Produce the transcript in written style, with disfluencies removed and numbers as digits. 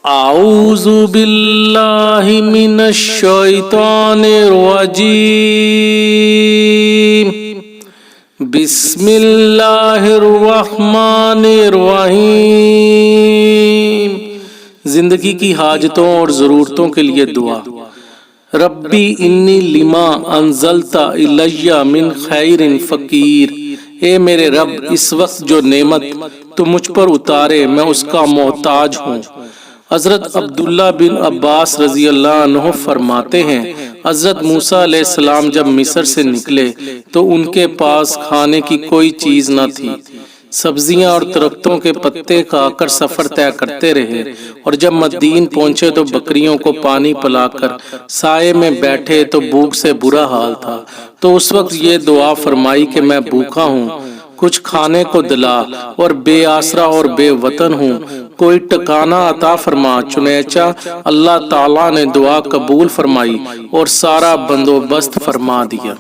اعوذ باللہ من الشیطان الرجیم بسم اللہ الرحمن الرحیم۔ زندگی کی حاجتوں اور ضرورتوں کے لیے دعا۔ ربی انی لما انزلت الی من خیر فقیر۔ اے میرے رب، اس وقت جو نعمت تو مجھ پر اتارے میں اس کا محتاج ہوں۔ حضرت عبداللہ بن عباس رضی اللہ عنہ فرماتے ہیں، حضرت موسیٰ علیہ السلام جب مصر سے نکلے تو ان کے پاس کھانے کی کوئی چیز نہ تھی۔ سبزیاں اور درختوں کے پتے کھا کر سفر طے کرتے رہے، اور جب مدین پہنچے تو بکریوں کو پانی پلا کر سائے میں بیٹھے تو بھوک سے برا حال تھا۔ تو اس وقت یہ دعا فرمائی کہ میں بھوکا ہوں، کچھ کھانے کو دلا، اور بے آسرا اور بے وطن ہوں، کوئی ٹکانہ عطا فرما۔ چنانچہ اللہ تعالیٰ نے دعا قبول فرمائی اور سارا بندوبست فرما دیا۔